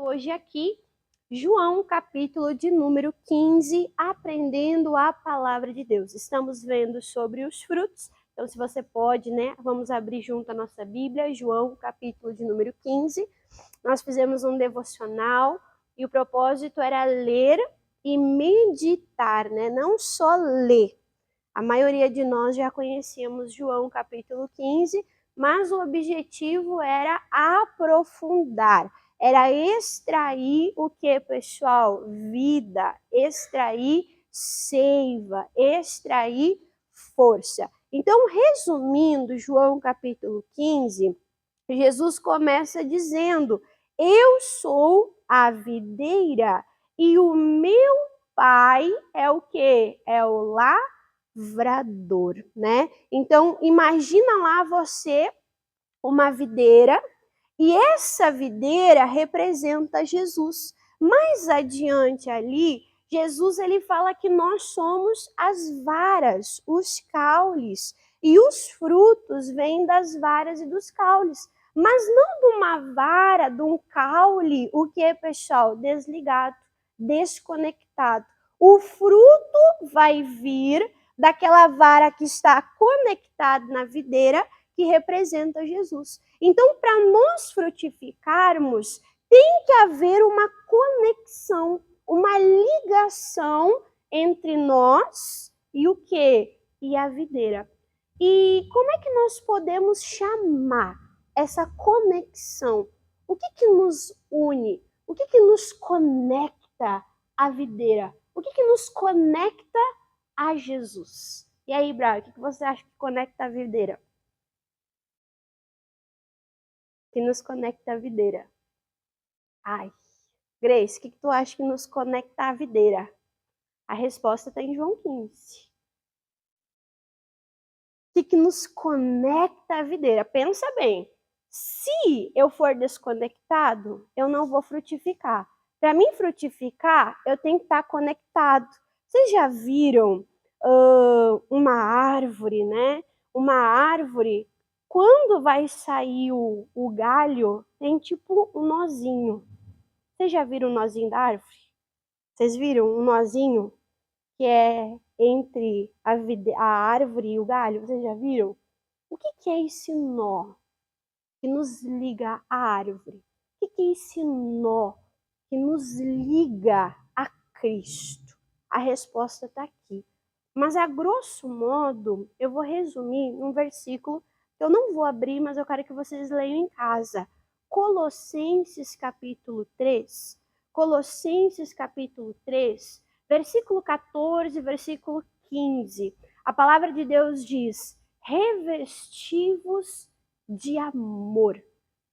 hoje aqui, João, capítulo de número 15, aprendendo a palavra de Deus. Estamos vendo sobre os frutos, então se você pode, vamos abrir junto a nossa Bíblia, João, capítulo de número 15. Nós fizemos um devocional e o propósito era ler e meditar, não só ler. A maioria de nós já conhecíamos João, capítulo 15, mas o objetivo era aprofundar. Era extrair o que, pessoal? Vida, extrair seiva, extrair força. Então, resumindo, João capítulo 15, Jesus começa dizendo: eu sou a videira e o meu pai é o quê? É o lavrador, Então, imagina lá você, uma videira, e essa videira representa Jesus. Mais adiante ali, Jesus ele fala que nós somos as varas, os caules, e os frutos vêm das varas e dos caules. Mas não de uma vara, de um caule, o que, pessoal? Desligado, desconectado. O fruto vai vir daquela vara que está conectada na videira, que representa Jesus. Então, para nós frutificarmos, tem que haver uma conexão, uma ligação entre nós e o quê? E a videira. E como é que nós podemos chamar essa conexão? O que nos une? O que nos conecta à videira? O que nos conecta a Jesus? E aí, Braga, o que você acha que conecta a videira? Que nos conecta à videira? Ai, Grace, o que tu acha que nos conecta à videira? A resposta está em João 15. O que nos conecta à videira? Pensa bem. Se eu for desconectado, eu não vou frutificar. Para mim frutificar, eu tenho que estar conectado. Vocês já viram uma árvore, Uma árvore, quando vai sair o galho, tem tipo um nozinho. Vocês já viram o nozinho da árvore? Vocês viram um nozinho que é entre a árvore e o galho? Vocês já viram? O que é esse nó que nos liga à árvore? O que é esse nó que nos liga a Cristo? A resposta está aqui. Mas, a grosso modo, eu vou resumir num versículo que eu não vou abrir, mas eu quero que vocês leiam em casa. Colossenses capítulo 3. Colossenses capítulo 3, versículo 14, versículo 15. A palavra de Deus diz: revestivos de amor.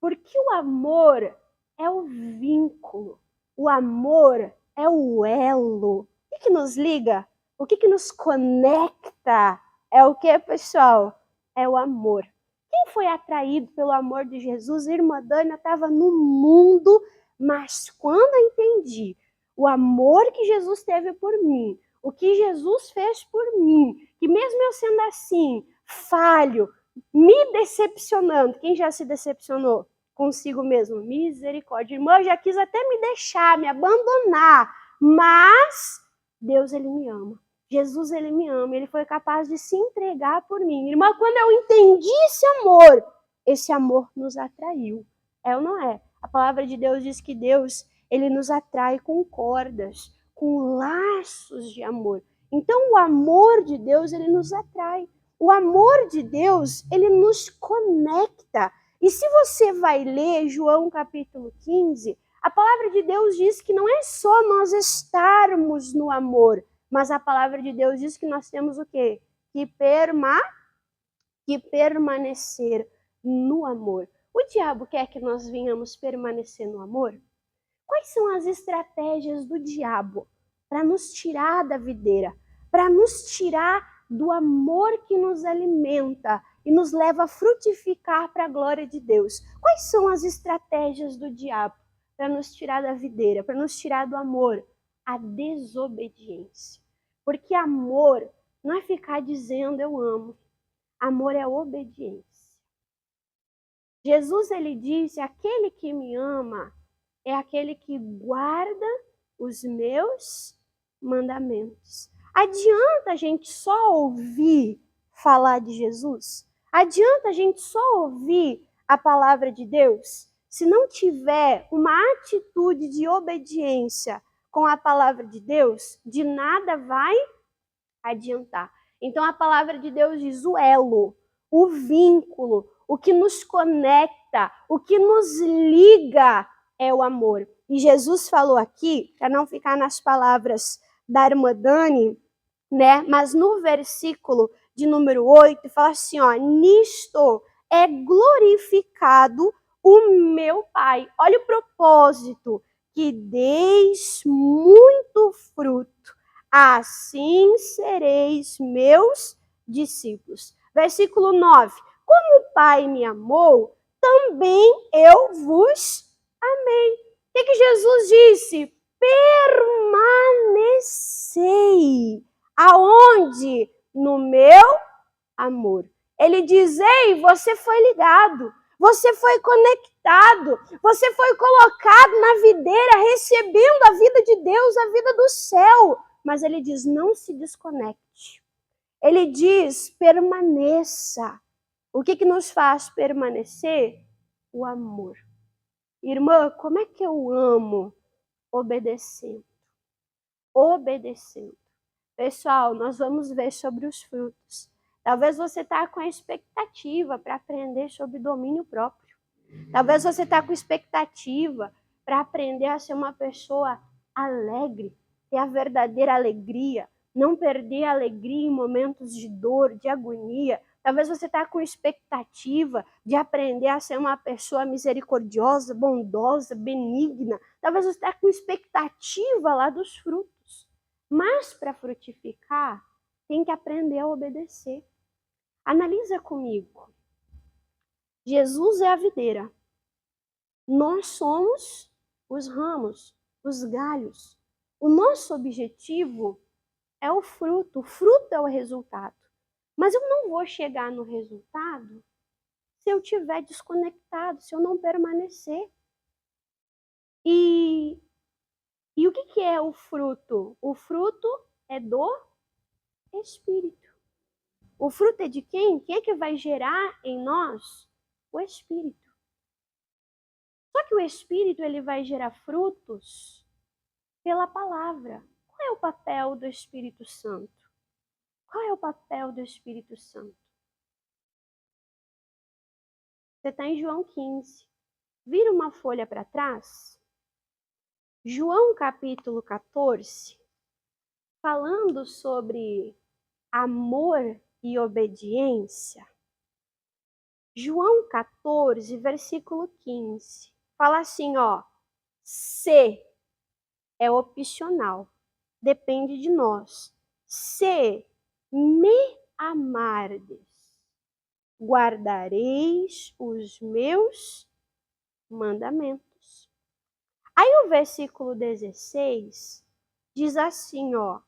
Porque o amor é o vínculo. O amor é o elo. O que nos liga? O que nos conecta? É o que, pessoal? É o amor. Quem foi atraído pelo amor de Jesus? A irmã Dana estava no mundo, mas quando eu entendi o amor que Jesus teve por mim, o que Jesus fez por mim, que mesmo eu sendo assim, falho, me decepcionando, quem já se decepcionou consigo mesmo? Misericórdia. Irmã, eu já quis até me deixar, me abandonar, mas Deus, ele me ama. Jesus, ele me ama, ele foi capaz de se entregar por mim. Irmã, quando eu entendi esse amor nos atraiu. É ou não é? A palavra de Deus diz que Deus, ele nos atrai com cordas, com laços de amor. Então, o amor de Deus, ele nos atrai. O amor de Deus, ele nos conecta. E se você vai ler João capítulo 15, a palavra de Deus diz que não é só nós estarmos no amor, mas a palavra de Deus diz que nós temos o quê? Que permanecer no amor. O diabo quer que nós venhamos permanecer no amor? Quais são as estratégias do diabo para nos tirar da videira, para nos tirar do amor que nos alimenta e nos leva a frutificar para a glória de Deus? Quais são as estratégias do diabo para nos tirar da videira, para nos tirar do amor? A desobediência. Porque amor não é ficar dizendo eu amo. Amor é obediência. Jesus, ele disse: aquele que me ama, é aquele que guarda os meus mandamentos. Adianta a gente só ouvir falar de Jesus? Adianta a gente só ouvir a palavra de Deus? Se não tiver uma atitude de obediência com a palavra de Deus, de nada vai adiantar. Então a palavra de Deus diz o elo, o vínculo, o que nos conecta, o que nos liga é o amor. E Jesus falou aqui, para não ficar nas palavras da irmã Dani, né? Mas no versículo de número 8, fala assim, ó, nisto é glorificado o meu Pai. Olha o propósito, que deis muito fruto, assim sereis meus discípulos. Versículo 9, como o Pai me amou, também eu vos amei. O que Jesus disse? Permanecei. Aonde? No meu amor. Ele diz, ei, você foi ligado, você foi conectado, você foi colocado na videira, recebendo a vida de Deus, a vida do céu. Mas ele diz, não se desconecte. Ele diz, permaneça. O que nos faz permanecer? O amor. Irmã, como é que eu amo? Obedecendo. Obedecendo. Pessoal, nós vamos ver sobre os frutos. Talvez você está com a expectativa para aprender sobre domínio próprio. Talvez você está com expectativa para aprender a ser uma pessoa alegre, ter a verdadeira alegria, não perder a alegria em momentos de dor, de agonia. Talvez você está com expectativa de aprender a ser uma pessoa misericordiosa, bondosa, benigna. Talvez você está com expectativa lá dos frutos. Mas para frutificar, tem que aprender a obedecer. Analisa comigo. Jesus é a videira. Nós somos os ramos, os galhos. O nosso objetivo é o fruto é o resultado. Mas eu não vou chegar no resultado se eu estiver desconectado, se eu não permanecer. E o que é o fruto? O fruto é do Espírito. O fruto é de quem? Quem é que vai gerar em nós? O Espírito. Só que o Espírito ele vai gerar frutos pela palavra. Qual é o papel do Espírito Santo? Qual é o papel do Espírito Santo? Você está em João 15. Vira uma folha para trás. João capítulo 14, falando sobre amor e obediência. João 14, versículo 15. Fala assim, ó. Se é opcional. Depende de nós. Se me amardes, guardareis os meus mandamentos. Aí o versículo 16 diz assim, ó.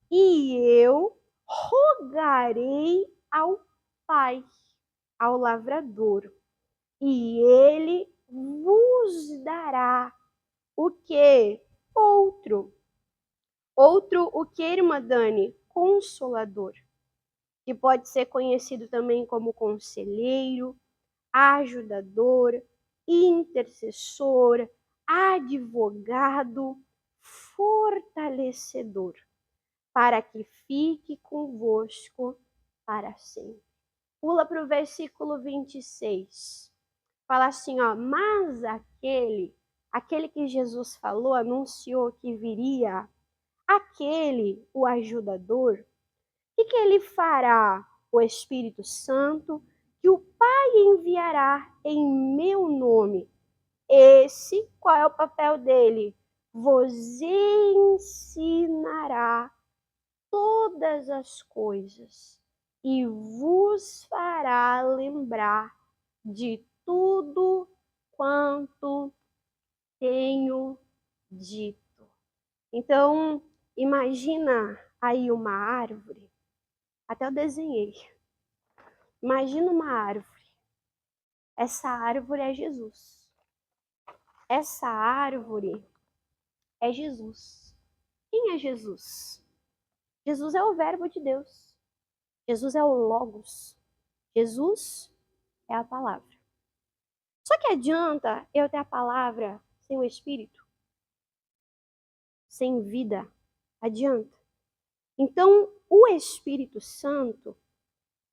E eu rogarei ao Pai, ao lavrador, e ele vos dará o quê? Outro, o que, irmã Dani? Consolador, que pode ser conhecido também como conselheiro, ajudador, intercessor, advogado, fortalecedor, para que fique convosco para sempre. Pula para o versículo 26. Fala assim, ó, mas aquele que Jesus falou, anunciou que viria, aquele, o ajudador, o que ele fará? O Espírito Santo, que o Pai enviará em meu nome. Esse, qual é o papel dele? Vos ensinará todas as coisas e vos fará lembrar de tudo quanto tenho dito. Então, imagina aí uma árvore. Até eu desenhei. Imagina uma árvore. Essa árvore é Jesus. essa árvore é Jesus. Quem é Jesus? Jesus é o Verbo de Deus. Jesus é o Logos. Jesus é a palavra. Só que adianta eu ter a palavra sem o Espírito? Sem vida? Adianta. Então, o Espírito Santo,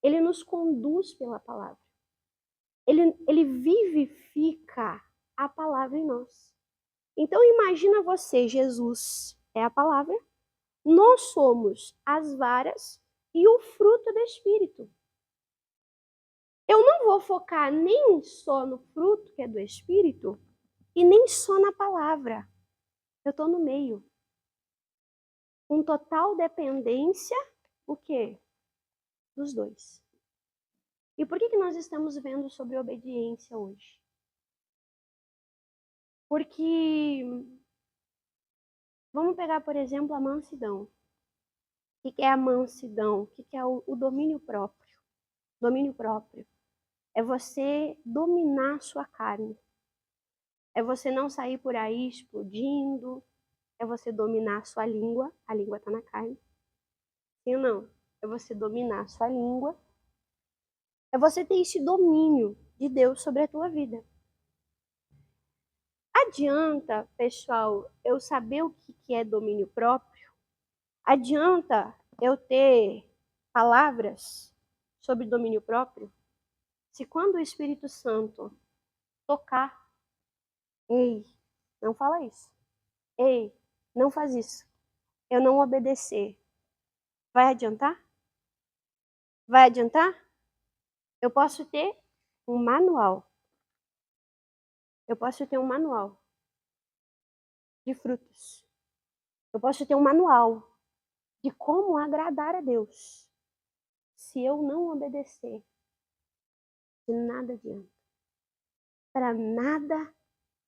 ele nos conduz pela palavra. Ele vivifica a palavra em nós. Então, imagina você, Jesus é a palavra, nós somos as varas e o fruto do Espírito. Eu não vou focar nem só no fruto, que é do Espírito, e nem só na palavra. Eu estou no meio. Com total dependência, o quê? Dos dois. E por que nós estamos vendo sobre obediência hoje? Porque, vamos pegar, por exemplo, a mansidão. O que é a mansidão? O que é o domínio próprio? Domínio próprio é você dominar a sua carne. É você não sair por aí explodindo. É você dominar a sua língua. A língua está na carne. Sim ou não? É você dominar a sua língua. É você ter esse domínio de Deus sobre a tua vida. Adianta, pessoal, eu saber o que é domínio próprio? Adianta eu ter palavras sobre domínio próprio? Se quando o Espírito Santo tocar, ei, não fala isso. Ei, não faz isso. Eu não obedecer. Vai adiantar? Vai adiantar? Eu posso ter um manual. Eu posso ter um manual de frutos. Eu posso ter um manual de como agradar a Deus. Se eu não obedecer, de nada adianta. Para nada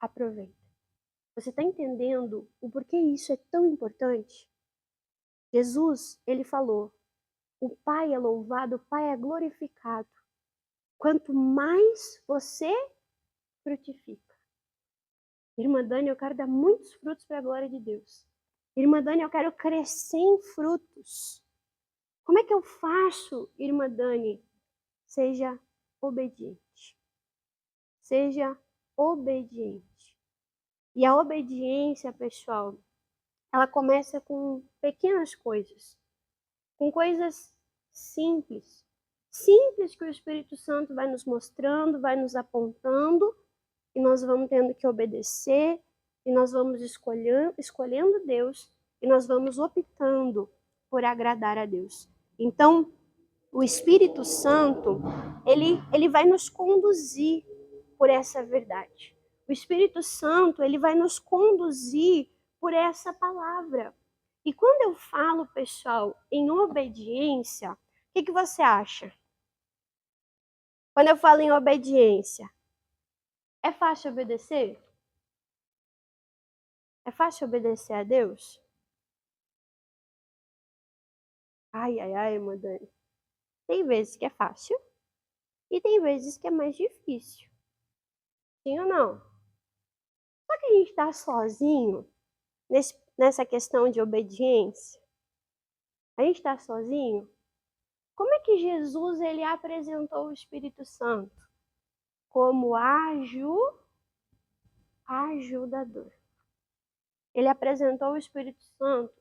aproveita. Você está entendendo o porquê isso é tão importante? Jesus, ele falou, o Pai é louvado, o Pai é glorificado. Quanto mais você frutifica. Irmã Dani, eu quero dar muitos frutos para a glória de Deus. Irmã Dani, eu quero crescer em frutos. Como é que eu faço, irmã Dani? Seja obediente. Seja obediente. E a obediência, pessoal, ela começa com pequenas coisas. Com coisas simples. Simples que o Espírito Santo vai nos mostrando, vai nos apontando, e nós vamos tendo que obedecer, e nós vamos escolhendo Deus, e nós vamos optando por agradar a Deus. Então, o Espírito Santo, ele vai nos conduzir por essa verdade. O Espírito Santo, ele vai nos conduzir por essa palavra. E quando eu falo, pessoal, em obediência, o que você acha? Quando eu falo em obediência, é fácil obedecer? É fácil obedecer a Deus? Ai, ai, ai, irmã Dani. Tem vezes que é fácil e tem vezes que é mais difícil. Sim ou não? Só que a gente está sozinho nessa questão de obediência. A gente está sozinho. Como é que Jesus ele apresentou o Espírito Santo? Como ajudador. Ele apresentou o Espírito Santo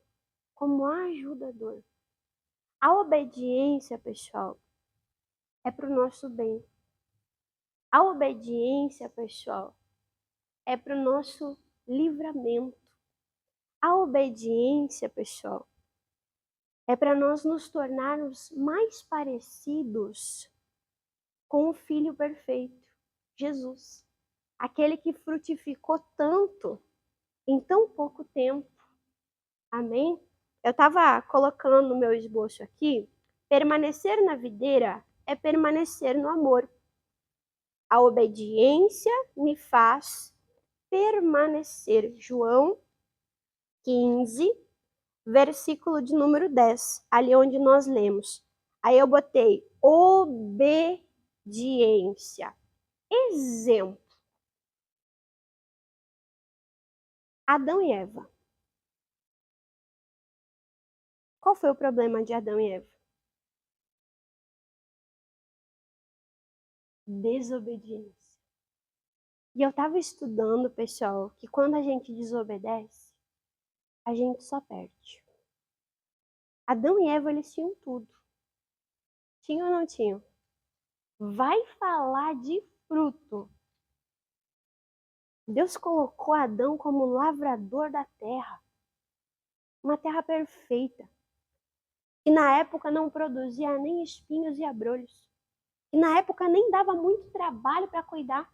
como ajudador. A obediência, pessoal, é para o nosso bem. A obediência, pessoal, é para o nosso livramento. A obediência, pessoal, é para nós nos tornarmos mais parecidos com o Filho perfeito, Jesus. Aquele que frutificou tanto em tão pouco tempo. Amém? Eu estava colocando no meu esboço aqui, permanecer na videira é permanecer no amor. A obediência me faz permanecer. João 15, versículo de número 10, ali onde nós lemos. Aí eu botei obediência. Exemplo. Adão e Eva. Qual foi o problema de Adão e Eva? Desobediência. E eu estava estudando, pessoal, que quando a gente desobedece, a gente só perde. Adão e Eva, eles tinham tudo. Tinham ou não tinham? Vai falar de fruto. Deus colocou Adão como lavrador da terra. Uma terra perfeita. E na época não produzia nem espinhos e abrolhos. E na época nem dava muito trabalho para cuidar.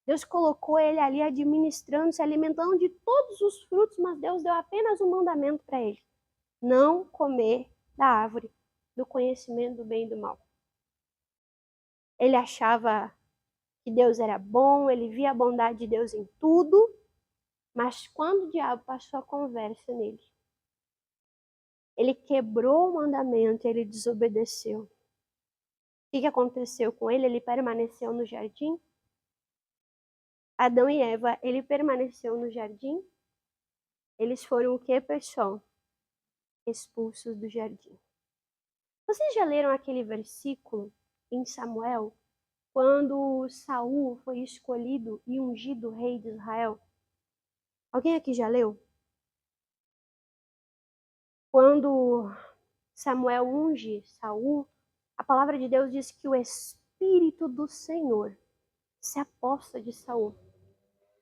Deus colocou ele ali administrando, se alimentando de todos os frutos, mas Deus deu apenas um mandamento para ele: não comer da árvore do conhecimento do bem e do mal. Ele achava que Deus era bom, ele via a bondade de Deus em tudo, mas quando o diabo passou a conversa nele, ele quebrou o mandamento, ele desobedeceu. O que aconteceu com ele? Ele permaneceu no jardim? Adão e Eva, ele permaneceu no jardim? Eles foram o que, pessoal? Expulsos do jardim. Vocês já leram aquele versículo em Samuel, quando Saul foi escolhido e ungido rei de Israel? Alguém aqui já leu? Quando Samuel unge Saul, a palavra de Deus diz que o Espírito do Senhor se aposta de Saul.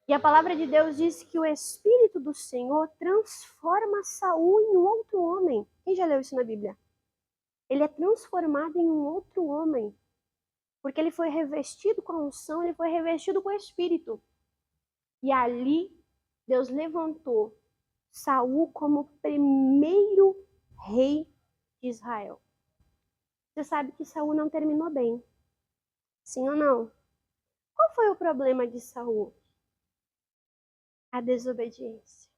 E a palavra de Deus diz que o Espírito do Senhor transforma Saul em um outro homem. Quem já leu isso na Bíblia? Ele é transformado em um outro homem. Porque ele foi revestido com a unção, ele foi revestido com o Espírito. E ali, Deus levantou Saul como o primeiro rei de Israel. Você sabe que Saul não terminou bem. Sim ou não? Qual foi o problema de Saul? A desobediência.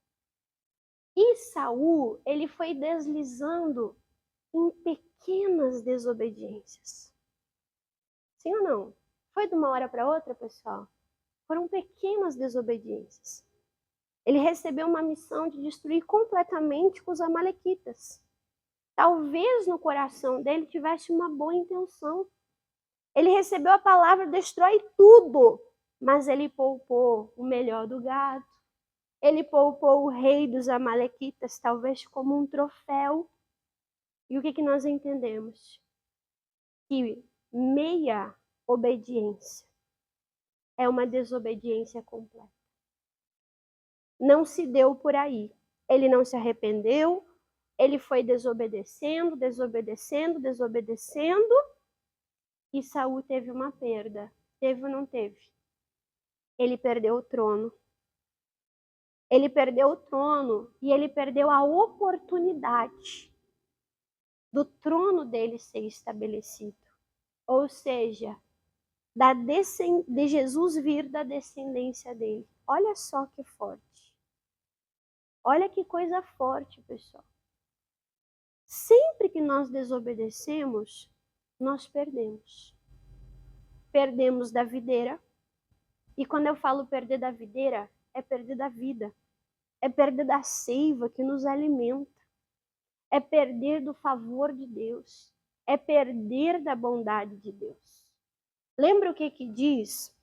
E Saul, ele foi deslizando em pequenas desobediências. Sim ou não? Foi de uma hora para outra, pessoal? Foram pequenas desobediências. Ele recebeu uma missão de destruir completamente os amalequitas. Talvez no coração dele tivesse uma boa intenção. Ele recebeu a palavra, destrói tudo, mas ele poupou o melhor do gado. Ele poupou o rei dos amalequitas, talvez como um troféu. E o que nós entendemos? Que meia obediência é uma desobediência completa. Não se deu por aí. Ele não se arrependeu, ele foi desobedecendo, e Saul teve uma perda. Teve ou não teve? Ele perdeu o trono. Ele perdeu o trono e ele perdeu a oportunidade do trono dele ser estabelecido. Ou seja, de Jesus vir da descendência dele. Olha só que forte. Olha que coisa forte, pessoal. Sempre que nós desobedecemos, nós perdemos. Perdemos da videira. E quando eu falo perder da videira, é perder da vida. É perder da seiva que nos alimenta. É perder do favor de Deus. É perder da bondade de Deus. Lembra o que diz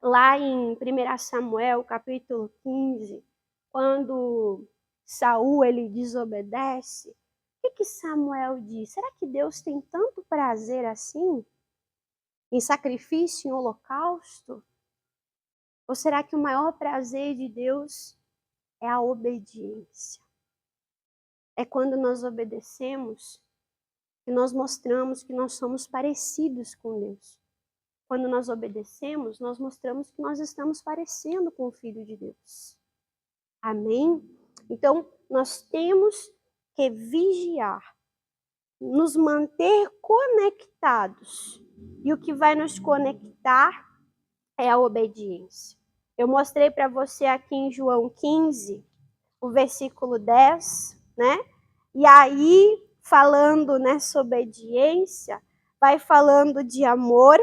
lá em 1 Samuel, capítulo 15, quando Saul ele desobedece? O que Samuel diz? Será que Deus tem tanto prazer assim em sacrifício, em holocausto? Ou será que o maior prazer de Deus é a obediência? É quando nós obedecemos que nós mostramos que nós somos parecidos com Deus. Quando nós obedecemos, nós mostramos que nós estamos parecendo com o Filho de Deus. Amém? Então, nós temos que vigiar, nos manter conectados. E o que vai nos conectar é a obediência. Eu mostrei para você aqui em João 15, o versículo 10, né? E aí, falando nessa obediência, vai falando de amor.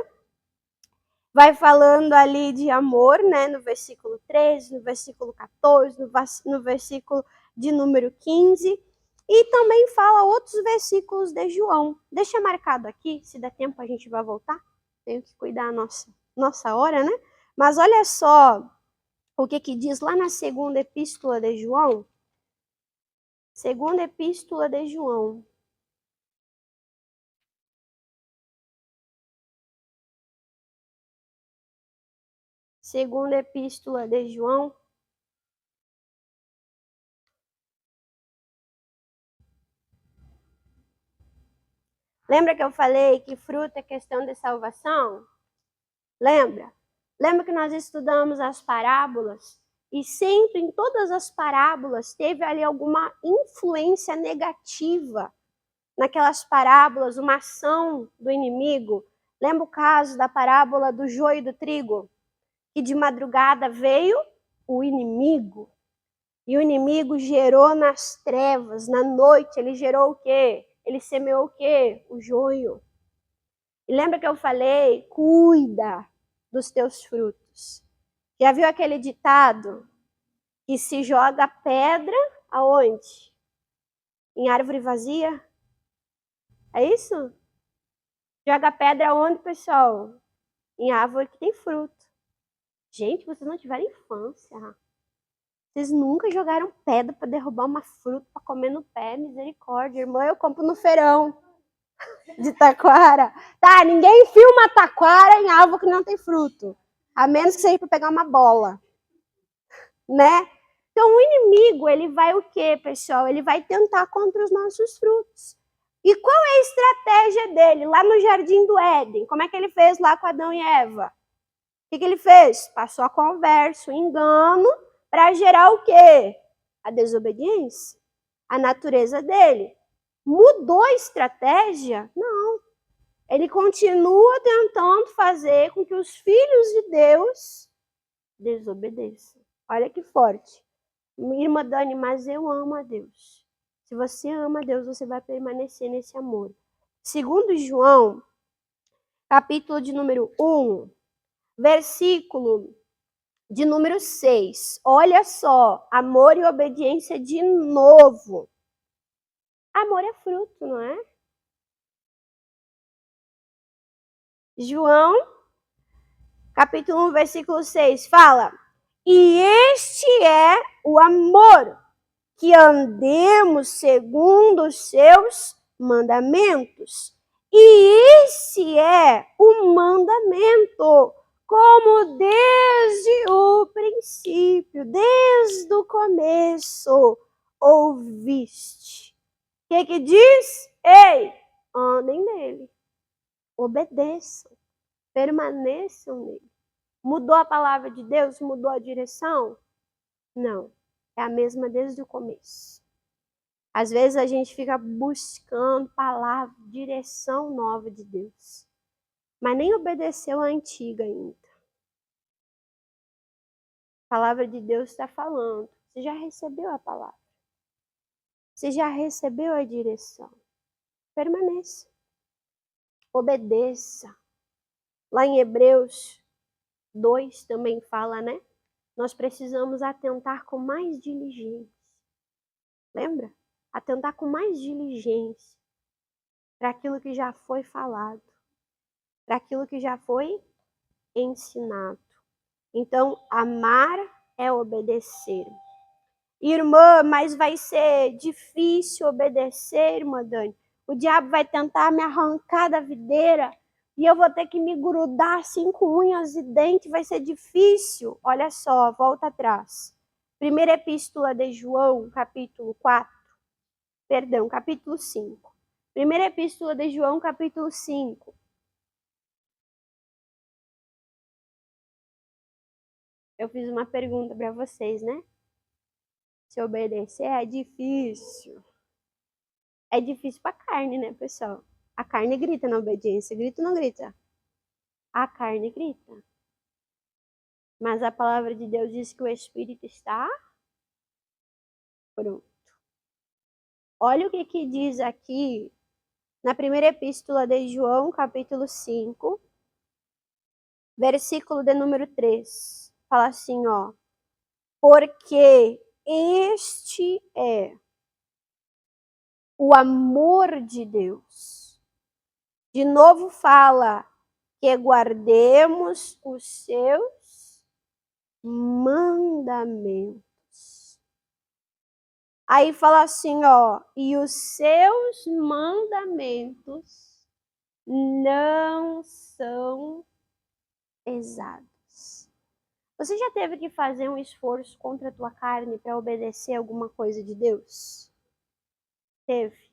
vai falando ali de amor, né, no versículo 13, no versículo 14, no versículo de número 15, e também fala outros versículos de João. Deixa marcado aqui, se der tempo a gente vai voltar. Tenho que cuidar a nossa hora, né? Mas olha só o que diz lá na segunda epístola de João. Segunda epístola de João. Segunda epístola de João. Lembra que eu falei que fruto é questão de salvação? Lembra? Lembra que nós estudamos as parábolas? E sempre, em todas as parábolas, teve ali alguma influência negativa naquelas parábolas, uma ação do inimigo. Lembra o caso da parábola do joio e do trigo? Que de madrugada veio o inimigo. E o inimigo gerou nas trevas, na noite, ele gerou o quê? Ele semeou o quê? O joio. E lembra que eu falei? Cuida dos teus frutos. Já viu aquele ditado que se joga pedra aonde? Em árvore vazia? É isso? Joga pedra aonde, pessoal? Em árvore que tem fruto. Gente, vocês não tiveram infância. Vocês nunca jogaram pedra para derrubar uma fruta para comer no pé? Misericórdia, irmã, eu compro no feirão de taquara. Tá, ninguém filma taquara em árvore que não tem fruto. A menos que seja para pegar uma bola. Né? Então, o inimigo, ele vai o quê, pessoal? Ele vai tentar contra os nossos frutos. E qual é a estratégia dele? Lá no Jardim do Éden, como é que ele fez lá com Adão e Eva? O que ele fez? Passou a conversa, o engano, para gerar o quê? A desobediência. A natureza dele. Mudou a estratégia? Não. Ele continua tentando fazer com que os filhos de Deus desobedeçam. Olha que forte. Irmã Dani, mas eu amo a Deus. Se você ama a Deus, você vai permanecer nesse amor. Segundo João, capítulo de número 1, versículo de número 6. Olha só, amor e obediência de novo. Amor é fruto, não é? João, capítulo 1, versículo 6, fala: e este é o amor, que andemos segundo os seus mandamentos. E esse é o mandamento, como desde o princípio, desde o começo, ouviste. O que diz? Ei, andem nele, obedeçam, permaneçam nele. Mudou a palavra de Deus? Mudou a direção? Não. É a mesma desde o começo. Às vezes a gente fica buscando palavra, direção nova de Deus. Mas nem obedeceu a antiga ainda. A palavra de Deus está falando. Você já recebeu a palavra. Você já recebeu a direção. Permaneça. Obedeça. Lá em Hebreus 2 também fala, né? Nós precisamos atentar com mais diligência. Lembra? Atentar com mais diligência para aquilo que já foi falado, para aquilo que já foi ensinado. Então, amar é obedecer. Irmã, mas vai ser difícil obedecer, irmã Dani. O diabo vai tentar me arrancar da videira e eu vou ter que me grudar assim com unhas e dentes, vai ser difícil. Olha só, volta atrás. Primeira epístola de João, capítulo 5. Primeira epístola de João, capítulo 5. Eu fiz uma pergunta para vocês, né? Se obedecer é difícil. É difícil para a carne, né, pessoal? A carne grita na obediência. Grita ou não grita? A carne grita. Mas a palavra de Deus diz que o Espírito está pronto. Olha o que diz aqui na primeira epístola de João, capítulo 5. Versículo de número 3. Fala assim, ó. Porque este é o amor de Deus. De novo fala que guardemos os seus mandamentos. Aí fala assim, ó, e os seus mandamentos não são pesados. Você já teve que fazer um esforço contra a tua carne para obedecer alguma coisa de Deus? Teve.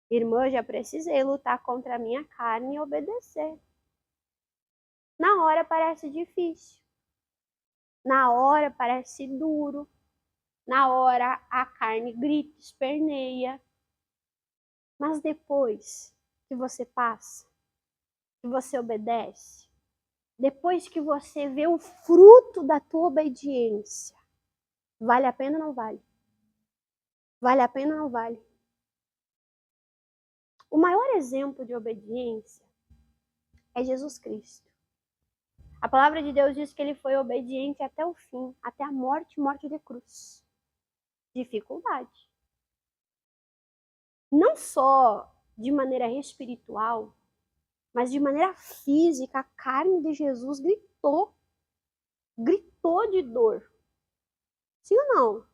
Irmã, já precisei lutar contra a minha carne e obedecer. Na hora parece difícil. Na hora parece duro. Na hora a carne grita, esperneia. Mas depois que você passa, que você obedece, depois que você vê o fruto da tua obediência, vale a pena ou não vale? Vale a pena ou não vale? O maior exemplo de obediência é Jesus Cristo. A palavra de Deus diz que ele foi obediente até o fim, até a morte de cruz. Dificuldade. Não só de maneira espiritual, mas de maneira física, a carne de Jesus gritou. Gritou de dor. Sim ou não?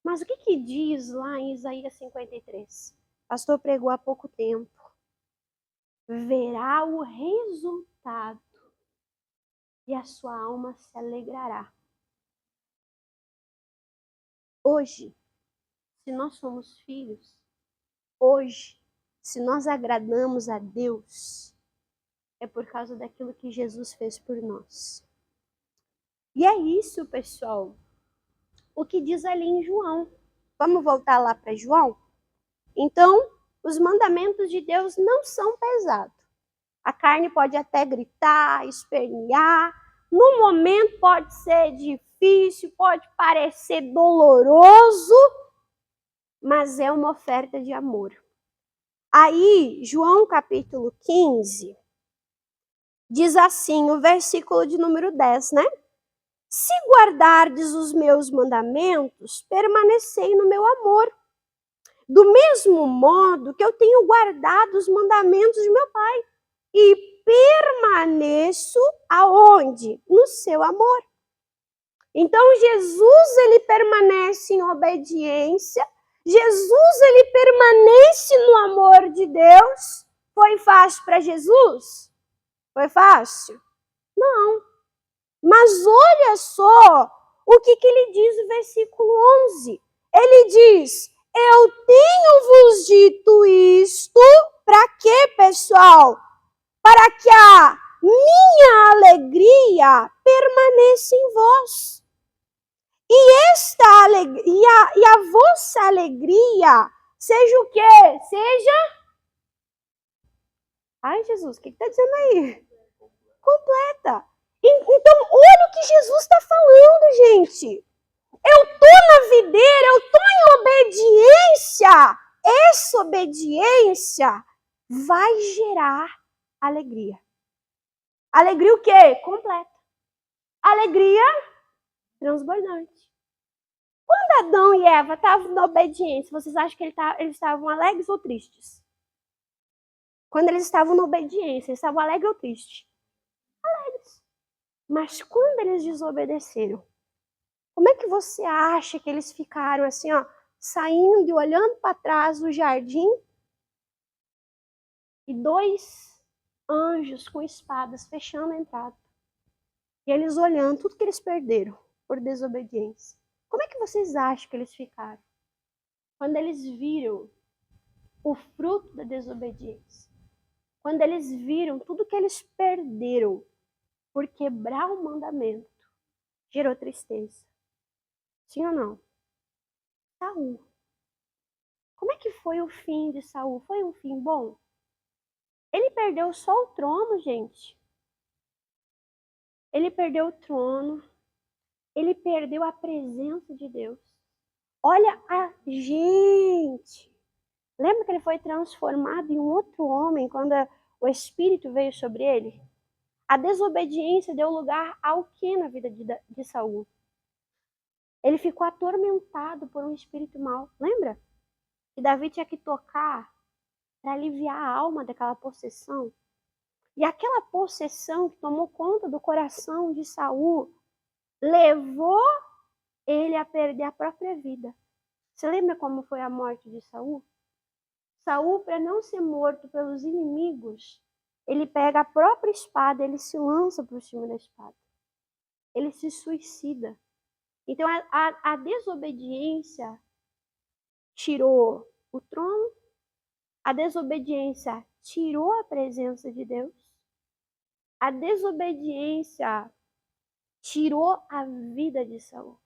Mas o que diz lá em Isaías 53? O pastor pregou há pouco tempo. Verá o resultado e a sua alma se alegrará. Hoje, se nós somos filhos, hoje, se nós agradamos a Deus, é por causa daquilo que Jesus fez por nós. E é isso, pessoal, o que diz ali em João. Vamos voltar lá para João? Então, os mandamentos de Deus não são pesados. A carne pode até gritar, espernear. No momento pode ser difícil, pode parecer doloroso, mas é uma oferta de amor. Aí, João capítulo 15, diz assim, o versículo de número 10, né? Se guardardes os meus mandamentos, permanecei no meu amor. Do mesmo modo que eu tenho guardado os mandamentos de meu Pai. E permaneço aonde? No seu amor. Então, Jesus, ele permanece em obediência. Jesus, ele permanece no amor de Deus. Foi fácil para Jesus? Foi fácil? Não. Mas olha só o que ele diz no versículo 11. Ele diz, eu tenho-vos dito isto, para quê, pessoal? Para que a minha alegria permaneça em vós. E esta alegria, e a vossa alegria seja o quê? Seja... Ai, Jesus, o que está dizendo aí? Completa. Então, olha o que Jesus está falando, gente. Eu estou na videira, eu estou em obediência. Essa obediência vai gerar alegria. Alegria o quê? Completa. Alegria transbordante. Quando Adão e Eva estavam na obediência, vocês acham que eles estavam alegres ou tristes? Quando eles estavam na obediência, eles estavam alegres ou tristes? Alegres. Mas quando eles desobedeceram, como é que você acha que eles ficaram assim, ó, saindo e olhando para trás do jardim? E 2 anjos com espadas fechando a entrada. E eles olhando tudo que eles perderam por desobediência. Como é que vocês acham que eles ficaram? Quando eles viram o fruto da desobediência. Quando eles viram tudo que eles perderam por quebrar o mandamento, gerou tristeza. Sim ou não? Saul. Como é que foi o fim de Saul? Foi um fim bom? Ele perdeu só o trono, gente. Ele perdeu o trono. Ele perdeu a presença de Deus. Olha a gente. Lembra que ele foi transformado em um outro homem quando o Espírito veio sobre ele. A desobediência deu lugar ao que na vida de Saul? Ele ficou atormentado por um espírito mau. Lembra? Que Davi tinha que tocar para aliviar a alma daquela possessão. E aquela possessão que tomou conta do coração de Saul levou ele a perder a própria vida. Você lembra como foi a morte de Saul? Saul, para não ser morto pelos inimigos, ele pega a própria espada, ele se lança para cima da espada. Ele se suicida. Então a desobediência tirou o trono, a desobediência tirou a presença de Deus, a desobediência tirou a vida de Saul.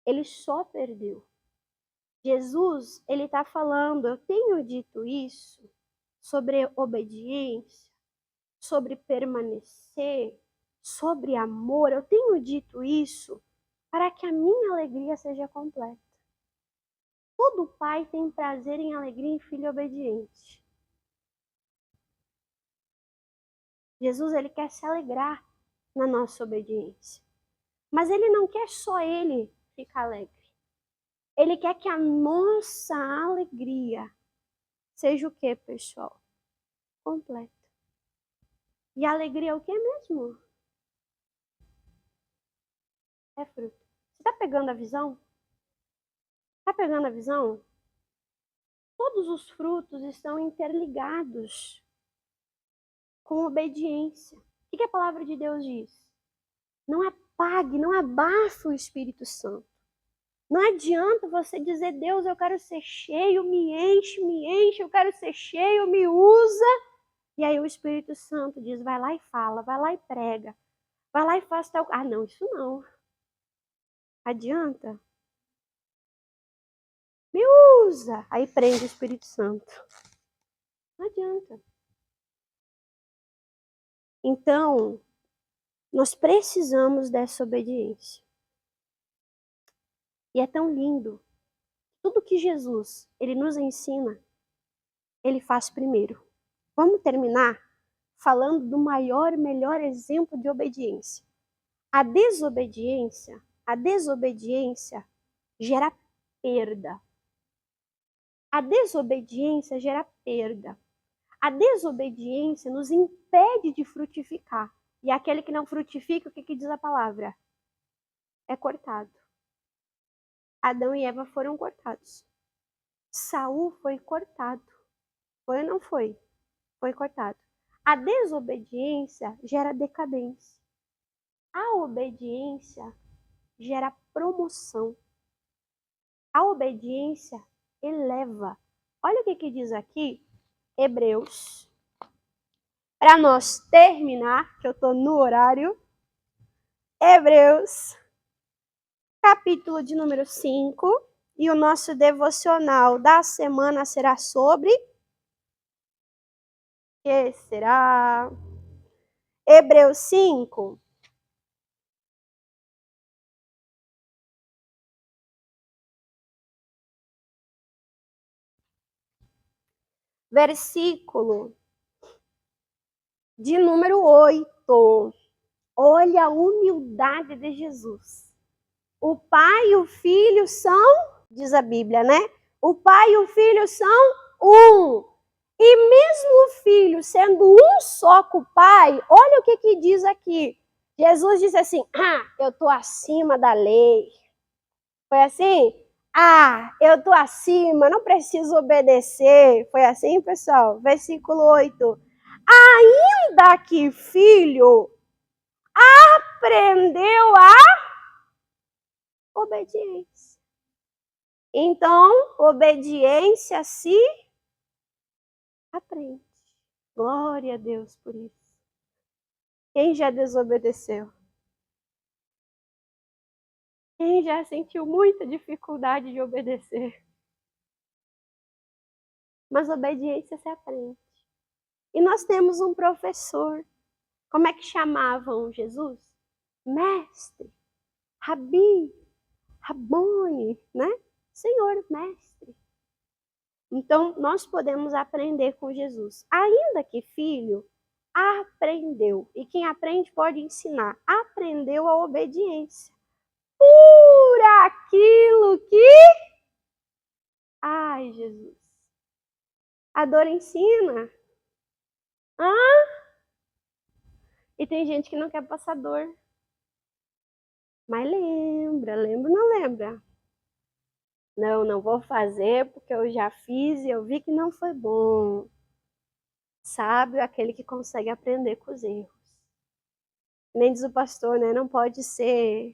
Ele só perdeu. Jesus, ele está falando, eu tenho dito isso sobre obediência, sobre permanecer, sobre amor. Eu tenho dito isso para que a minha alegria seja completa. Todo pai tem prazer em alegria em filho obediente. Jesus, ele quer se alegrar na nossa obediência. Mas ele não quer só ele ficar alegre. Ele quer que a nossa alegria seja o quê, pessoal? Completa. E a alegria é o quê mesmo? É fruto. Você está pegando a visão? Está pegando a visão? Todos os frutos estão interligados com obediência. O que a palavra de Deus diz? Não apague, não abafe o Espírito Santo. Não adianta você dizer, Deus, eu quero ser cheio, me enche, eu quero ser cheio, me usa. E aí o Espírito Santo diz, vai lá e fala, vai lá e prega, vai lá e faz tal... Ah, não, isso não. Adianta? Me usa. Aí prende o Espírito Santo. Não adianta. Então, nós precisamos dessa obediência. E é tão lindo. Tudo que Jesus, ele nos ensina, ele faz primeiro. Vamos terminar falando do maior e melhor exemplo de obediência. A desobediência gera perda. A desobediência gera perda. A desobediência nos impede de frutificar. E aquele que não frutifica, o que diz a palavra? É cortado. Adão e Eva foram cortados. Saul foi cortado. Foi ou não foi? Foi cortado. A desobediência gera decadência. A obediência gera promoção. A obediência eleva. Olha o que diz aqui, Hebreus. Para nós terminar, que eu estou no horário. Hebreus, capítulo de número 5. E o nosso devocional da semana será sobre... que será? Hebreus 5. Versículo de número 8. Olha a humildade de Jesus. O Pai e o Filho são, diz a Bíblia, né? O Pai e o Filho são um. E mesmo o Filho sendo um só com o Pai, olha o que diz aqui. Jesus disse assim, eu estou acima da lei. Foi assim? Eu estou acima, não preciso obedecer. Foi assim, pessoal? Versículo 8. Ainda que filho aprendeu a obediência. Então, obediência se aprende. Glória a Deus por isso. Quem já desobedeceu? Quem já sentiu muita dificuldade de obedecer? Mas obediência se aprende. E nós temos um professor. Como é que chamavam Jesus? Mestre, Rabi, Rabone, né? Senhor, mestre. Então, nós podemos aprender com Jesus. Ainda que filho, aprendeu. E quem aprende pode ensinar. Aprendeu a obediência. Por aquilo que... Ai, Jesus. A dor ensina. E tem gente que não quer passar dor. Mas lembra ou não lembra? Não vou fazer porque eu já fiz e eu vi que não foi bom. Sábio é aquele que consegue aprender com os erros. Nem diz o pastor, né? Não pode ser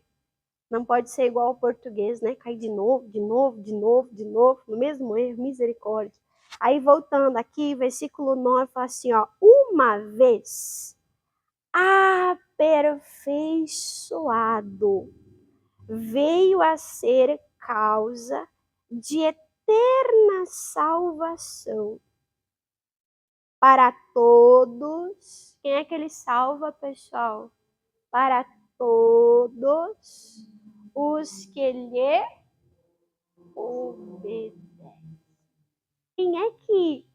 igual ao português, né? Cair de novo, no mesmo erro, misericórdia. Aí voltando aqui, versículo 9, fala assim, ó, uma vez aperfeiçoado, veio a ser causa de eterna salvação para todos. Quem é que ele salva, pessoal? Para todos os que lhe obedecem. Quem é que,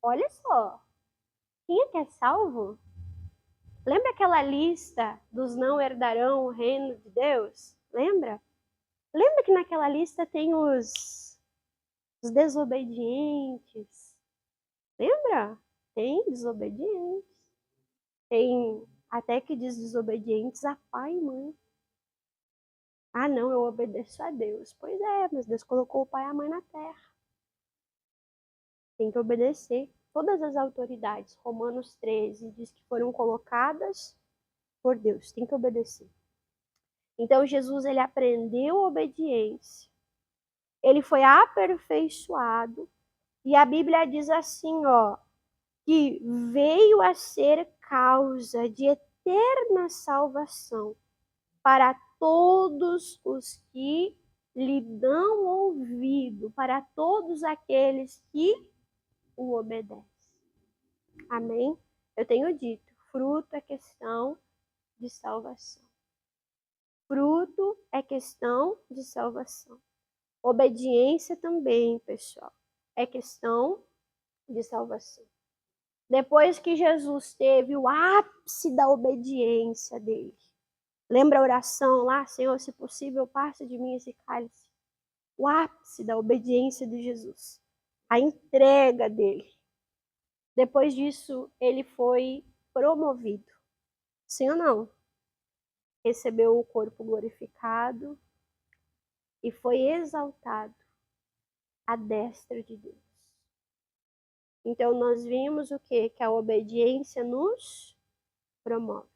olha só, quem é que é salvo? Lembra aquela lista dos não herdarão o reino de Deus? Lembra? Lembra que naquela lista tem os desobedientes? Lembra? Tem desobedientes. Tem até que diz desobedientes a pai e mãe. Ah, não, eu obedeço a Deus. Pois é, mas Deus colocou o pai e a mãe na terra. Tem que obedecer. Todas as autoridades, Romanos 13, diz que foram colocadas por Deus. Tem que obedecer. Então, Jesus, ele aprendeu obediência. Ele foi aperfeiçoado. E a Bíblia diz assim, ó, que veio a ser causa de eterna salvação para todos os que lhe dão ouvido, para todos aqueles que o obedecem. Amém? Eu tenho dito, fruto é questão de salvação. Fruto é questão de salvação. Obediência também, pessoal, é questão de salvação. Depois que Jesus teve o ápice da obediência dele, lembra a oração lá, Senhor, se possível, passa de mim esse cálice. O ápice da obediência de Jesus, a entrega dele. Depois disso, ele foi promovido. Sim ou não? Recebeu o corpo glorificado e foi exaltado à destra de Deus. Então, nós vimos o quê? Que a obediência nos promove.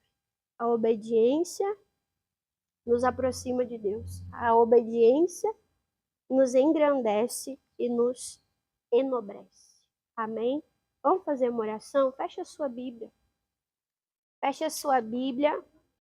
A obediência nos aproxima de Deus. A obediência nos engrandece e nos enobrece. Amém? Vamos fazer uma oração? Feche a sua Bíblia. Feche a sua Bíblia